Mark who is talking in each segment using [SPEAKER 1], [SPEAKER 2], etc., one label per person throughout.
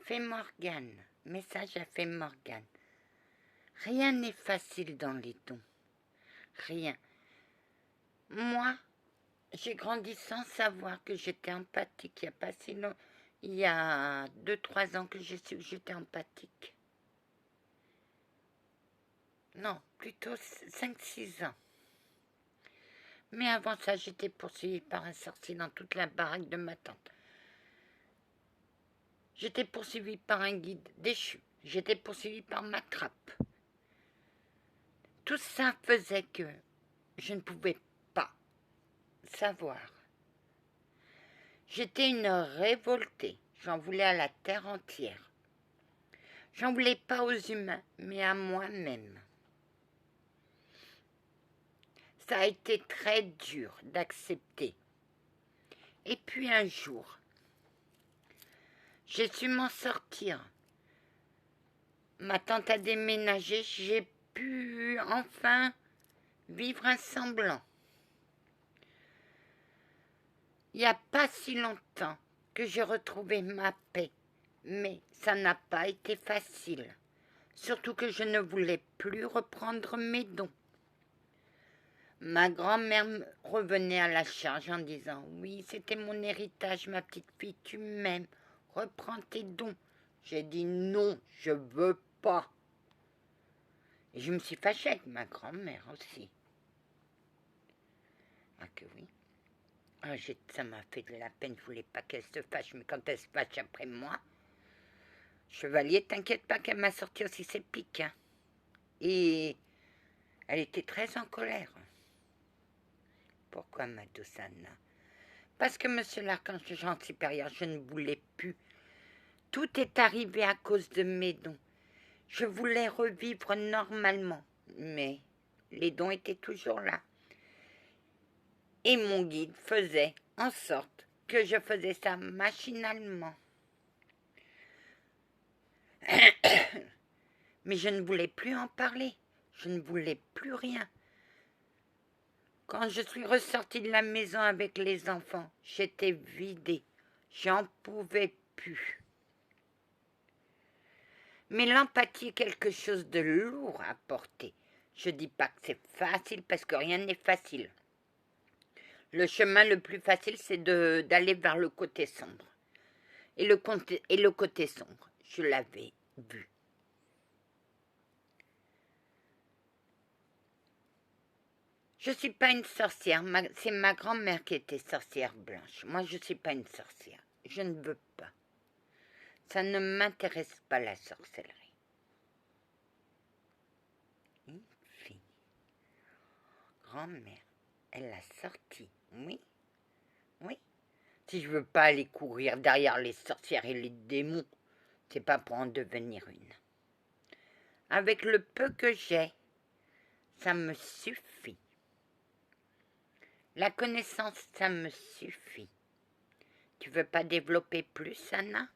[SPEAKER 1] Fée Morgane, message à Fée Morgane. Rien n'est facile dans les dons. Rien. Moi, j'ai grandi sans savoir que j'étais empathique. Il y a pas si long, il y a 2-3 ans que j'ai su que j'étais empathique. Non, plutôt 5-6 ans. Mais avant ça, j'étais poursuivie par un sorcier dans toute la baraque de ma tante. J'étais poursuivie par un guide déchu. J'étais poursuivie par ma trappe. Tout ça faisait que je ne pouvais pas savoir. J'étais une révoltée. J'en voulais à la terre entière. J'en voulais pas aux humains, mais à moi-même. Ça a été très dur d'accepter. Et puis un jour, j'ai su m'en sortir. Ma tante a déménagé, j'ai pu enfin vivre un semblant. Il n'y a pas si longtemps que j'ai retrouvé ma paix, mais ça n'a pas été facile. Surtout que je ne voulais plus reprendre mes dons. Ma grand-mère revenait à la charge en disant « Oui, c'était mon héritage, ma petite fille, tu m'aimes, reprends tes dons. » J'ai dit « Non, je veux pas. » Et je me suis fâchée avec ma grand-mère aussi. Ah que oui. Ah, ça m'a fait de la peine, je voulais pas qu'elle se fâche, mais quand elle se fâche après moi, Chevalier, t'inquiète pas qu'elle m'a sorti aussi ses piques. Hein. Et elle était très en colère. Pourquoi, ma douce Anna? Parce que, monsieur l'archange supérieur, je ne voulais plus. Tout est arrivé à cause de mes dons. Je voulais revivre normalement, mais les dons étaient toujours là. Et mon guide faisait en sorte que je faisais ça machinalement. Mais je ne voulais plus en parler. Je ne voulais plus rien. Quand je suis ressortie de la maison avec les enfants, j'étais vidée. J'en pouvais plus. Mais l'empathie est quelque chose de lourd à porter. Je ne dis pas que c'est facile parce que rien n'est facile. Le chemin le plus facile, c'est d'aller vers le côté sombre. Et le côté sombre, je l'avais vu. Je ne suis pas une sorcière, c'est ma grand-mère qui était sorcière blanche. Moi, je ne suis pas une sorcière. Je ne veux pas. Ça ne m'intéresse pas, la sorcellerie. Une fille. Grand-mère, elle l'a sortie, oui. Oui. Si je veux pas aller courir derrière les sorcières et les démons, c'est pas pour en devenir une. Avec le peu que j'ai, ça me suffit. La connaissance, ça me suffit. Tu veux pas développer plus, Anna,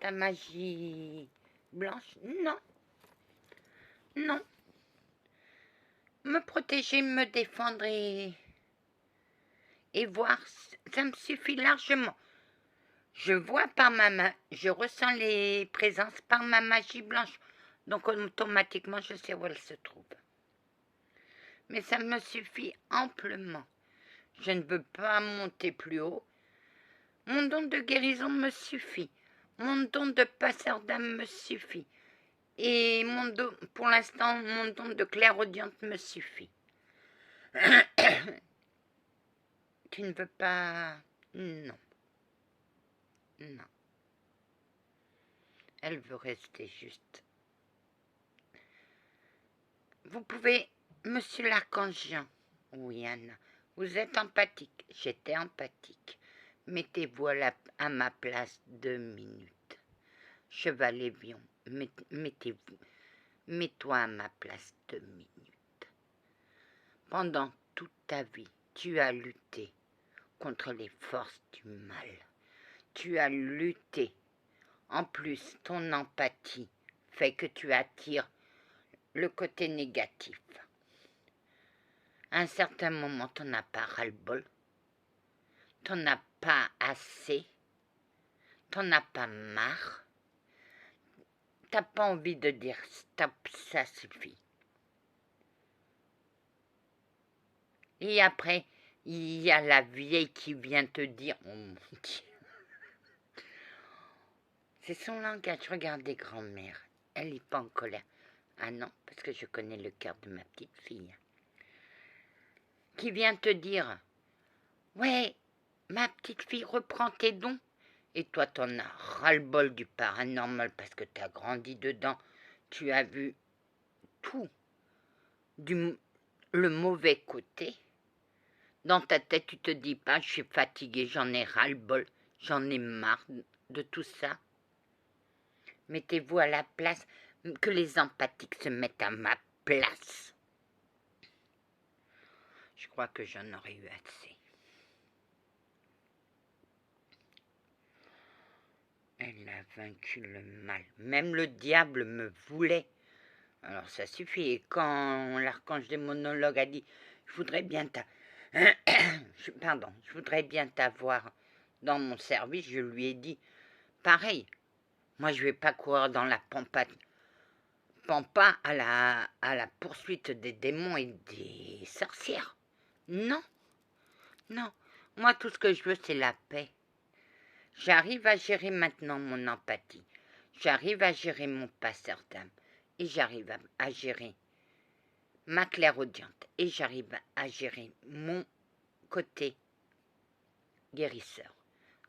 [SPEAKER 1] ta magie blanche? Non. Non. Me protéger, me défendre et voir, ça me suffit largement. Je vois par ma main, je ressens les présences par ma magie blanche. Donc automatiquement, je sais où elle se trouve. Mais ça me suffit amplement. Je ne veux pas monter plus haut. Mon don de guérison me suffit. Mon don de passeur d'âme me suffit. Et pour l'instant, mon don de clairaudiente me suffit. Tu ne veux pas... Non. Non. Elle veut rester juste. Vous pouvez... Monsieur l'archange Jean. Oui, Anna. Vous êtes empathique. J'étais empathique. Mettez-vous à ma place 2 minutes. Chevalet Vion, mettez-vous. Mets-toi à ma place 2 minutes. Pendant toute ta vie, tu as lutté contre les forces du mal. Tu as lutté. En plus, ton empathie fait que tu attires le côté négatif. À un certain moment, tu n'en as pas ras-le-bol. Tu n'en as pas assez. Tu n'en as pas marre. t'as pas envie de dire stop, ça suffit. Et après, il y a la vieille qui vient te dire, oh mon Dieu. C'est son langage, regardez grand-mère, elle n'est pas en colère. Ah non, parce que je connais le cœur de ma petite fille. Qui vient te dire, ouais, ma petite fille, reprends tes dons. Et toi, t'en as ras-le-bol du paranormal parce que t'as grandi dedans. Tu as vu tout, le mauvais côté. Dans ta tête, tu te dis pas, je suis fatiguée, j'en ai ras-le-bol, j'en ai marre de tout ça. Mettez-vous à la place, que les empathiques se mettent à ma place. Je crois que j'en aurais eu assez. Elle a vaincu le mal. Même le diable me voulait. Alors ça suffit. Et quand l'archange des monologues a dit « Je voudrais bien je voudrais bien t'avoir dans mon service », je lui ai dit « Pareil, moi je vais pas courir dans la pampa à la poursuite des démons et des sorcières. Non, non. Moi tout ce que je veux c'est la paix. J'arrive à gérer maintenant mon empathie. J'arrive à gérer mon passeur d'âme. Et j'arrive à gérer ma clairaudiente. Et j'arrive à gérer mon côté guérisseur.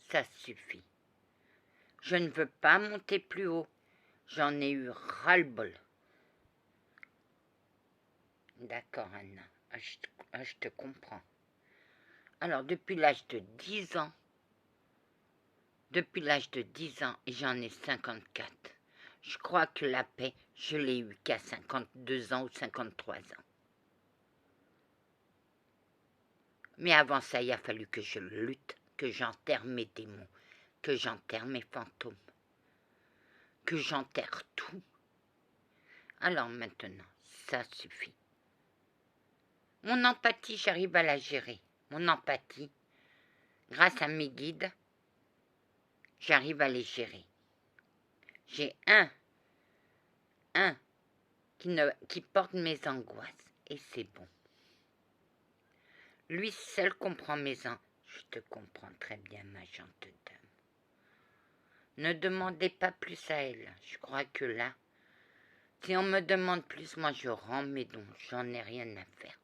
[SPEAKER 1] Ça suffit. Je ne veux pas monter plus haut. J'en ai eu ras-le-bol. D'accord, Anna. Je te comprends. Alors, depuis l'âge de 10 ans, et j'en ai 54, je crois que la paix, je l'ai eue qu'à 52 ans ou 53 ans. Mais avant ça, il a fallu que je lutte, que j'enterre mes démons, que j'enterre mes fantômes, que j'enterre tout. Alors maintenant, ça suffit. Mon empathie, j'arrive à la gérer. Mon empathie, grâce à mes guides, j'arrive à les gérer. J'ai un qui porte mes angoisses, et c'est bon. Lui seul comprend mes angoisses. Je te comprends très bien, ma gentille dame. Ne demandez pas plus à elle. Je crois que là, si on me demande plus, moi je rends mes dons. J'en ai rien à faire.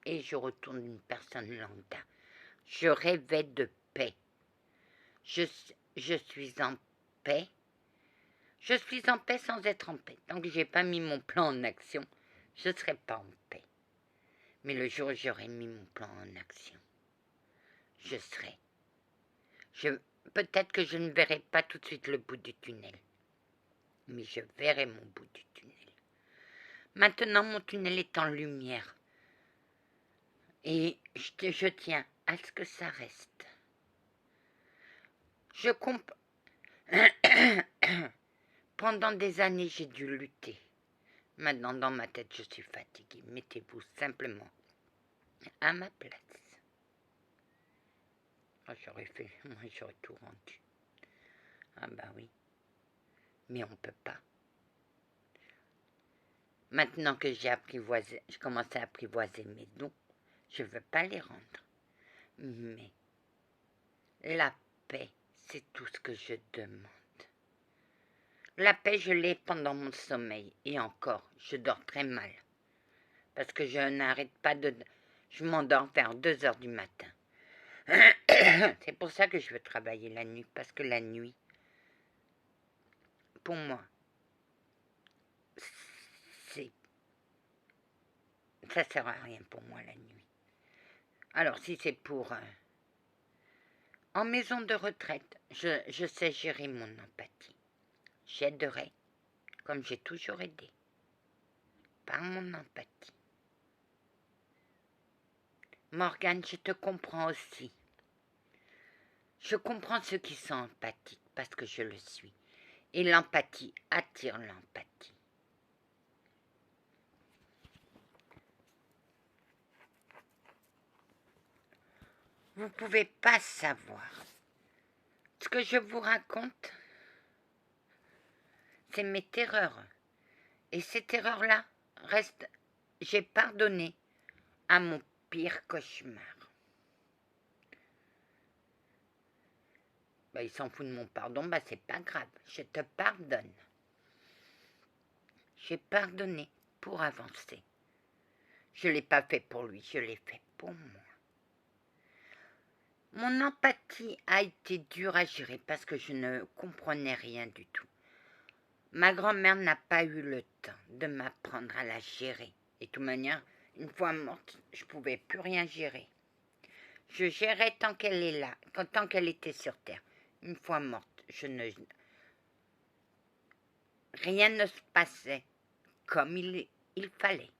[SPEAKER 1] Et je retourne une personne lambda. Je rêvais de paix. Je suis en paix. Je suis en paix sans être en paix. Tant que je n'ai pas mis mon plan en action, je ne serai pas en paix. Mais le jour où j'aurai mis mon plan en action, je serai. Peut-être que je ne verrai pas tout de suite le bout du tunnel. Mais je verrai mon bout du tunnel. Maintenant, mon tunnel est en lumière. Et je tiens à ce que ça reste. Je comprends. Pendant des années, j'ai dû lutter. Maintenant, dans ma tête, je suis fatiguée. Mettez-vous simplement à ma place. Oh, j'aurais tout rendu. Ah bah oui. Mais on ne peut pas. Maintenant que je commence à apprivoiser mes dons, je ne veux pas les rendre. Mais la paix, c'est tout ce que je demande. La paix, je l'ai pendant mon sommeil. Et encore, je dors très mal. Parce que je n'arrête pas de... Je m'endors vers 2 heures du matin. C'est pour ça que je veux travailler la nuit. Parce que la nuit, pour moi, ça sert à rien pour moi la nuit. Alors si c'est pour... en maison de retraite, je sais gérer mon empathie. J'aiderai, comme j'ai toujours aidé, par mon empathie. Morgane, je te comprends aussi. Je comprends ceux qui sont empathiques, parce que je le suis. Et l'empathie attire l'empathie. Vous ne pouvez pas savoir. Ce que je vous raconte, C'est mes terreurs. Et ces terreurs-là restent... J'ai pardonné à mon pire cauchemar. Bah, il s'en fout de mon pardon, bah c'est pas grave, je te pardonne. J'ai pardonné pour avancer. Je ne l'ai pas fait pour lui, je l'ai fait pour moi. Mon empathie a été dure à gérer parce que je ne comprenais rien du tout. Ma grand-mère n'a pas eu le temps de m'apprendre à la gérer. Et de toute manière, une fois morte, je ne pouvais plus rien gérer. Je gérais tant qu'elle est là, tant qu'elle était sur terre. Une fois morte, rien ne se passait comme il fallait.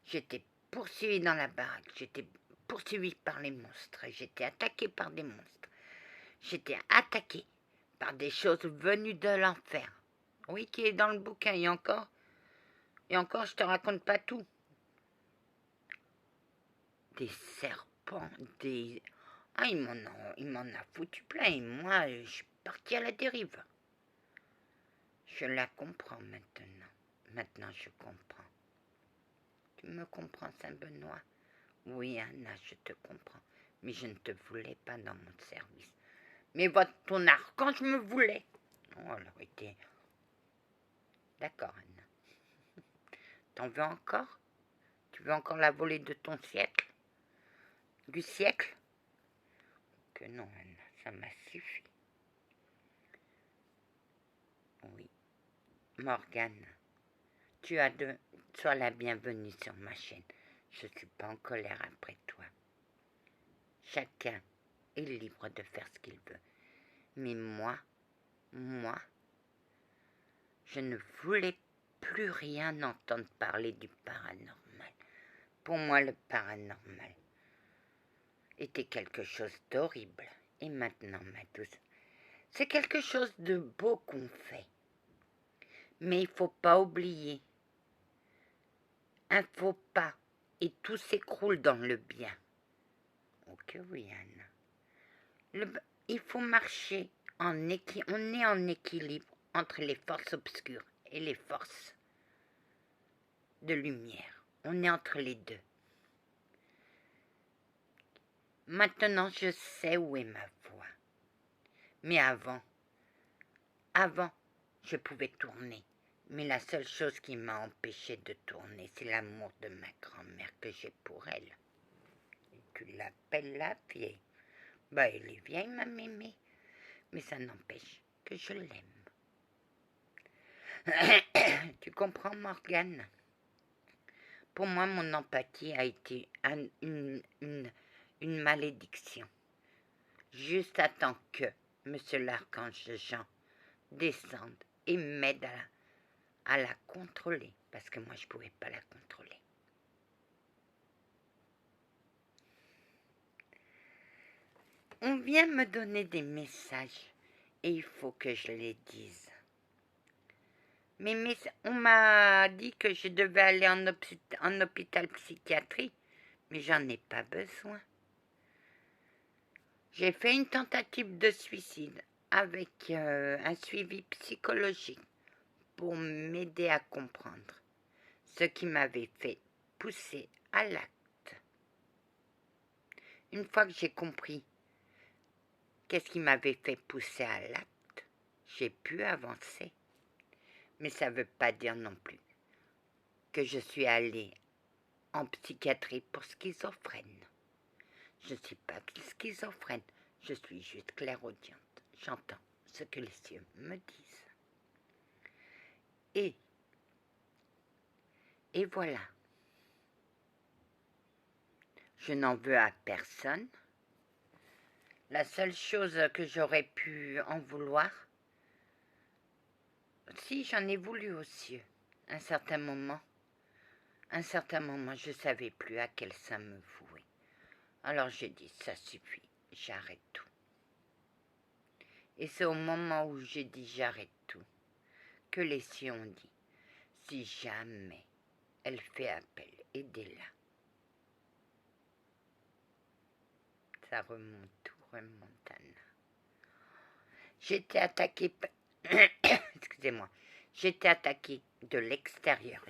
[SPEAKER 1] J'étais poursuivie dans la baraque, j'étais poursuivie par les monstres, j'étais attaquée par des monstres. J'étais attaquée par des choses venues de l'enfer. Oui, qui est dans le bouquin, et encore, je te raconte pas tout. Des serpents, des... Ah, il m'en a foutu plein, et moi, je suis partie à la dérive. Je la comprends maintenant. Maintenant, je comprends. Tu me comprends, Saint-Benoît? Oui, Anna, je te comprends. Mais je ne te voulais pas dans mon service. Mais ton archange me voulait. Oh, elle aurait été... D'accord, Anna. T'en veux encore? Tu veux encore la volée de ton siècle? Du siècle? Que non, Anna, ça m'a suffi. Oui. Morgane, sois la bienvenue sur ma chaîne. Je ne suis pas en colère après toi. Chacun est libre de faire ce qu'il veut. Mais moi, je ne voulais plus rien entendre parler du paranormal. Pour moi, le paranormal était quelque chose d'horrible. Et maintenant, ma douce, c'est quelque chose de beau qu'on fait. Mais il ne faut pas oublier. Un faux pas et tout s'écroule dans le bien. Ok, oui, Anna. Il faut marcher on est en équilibre entre les forces obscures et les forces de lumière. On est entre les deux. Maintenant, je sais où est ma voie. Mais avant, je pouvais tourner. Mais la seule chose qui m'a empêché de tourner, c'est l'amour de ma grand-mère que j'ai pour elle. Et tu l'appelles la vieille. Bah, elle est vieille, ma mémé. Mais ça n'empêche que je l'aime. Tu comprends, Morgane? Pour moi, mon empathie a été une malédiction. Juste à temps que Monsieur l'archange Jean descende et m'aide à la contrôler. Parce que moi, je ne pouvais pas la contrôler. On vient me donner des messages et il faut que je les dise. Mais on m'a dit que je devais aller en hôpital psychiatrique, mais j'en ai pas besoin. J'ai fait une tentative de suicide avec un suivi psychologique pour m'aider à comprendre ce qui m'avait fait pousser à l'acte. Une fois que j'ai compris qu'est-ce qui m'avait fait pousser à l'acte, j'ai pu avancer. Mais ça ne veut pas dire non plus que je suis allée en psychiatrie pour schizophrène. Je ne suis pas schizophrène, je suis juste clairaudiente. J'entends ce que les cieux me disent. Et voilà. Je n'en veux à personne. La seule chose que j'aurais pu en vouloir, si j'en ai voulu aux cieux, un certain moment, je ne savais plus à quel sein me vouer. Alors j'ai dit, ça suffit, j'arrête tout. Et c'est au moment où j'ai dit j'arrête tout, que les cieux ont dit, si jamais elle fait appel, aidez-la. Ça remonte, tout remonte, Anna. J'ai été attaquée, excusez-moi. J'ai été attaquée de l'extérieur.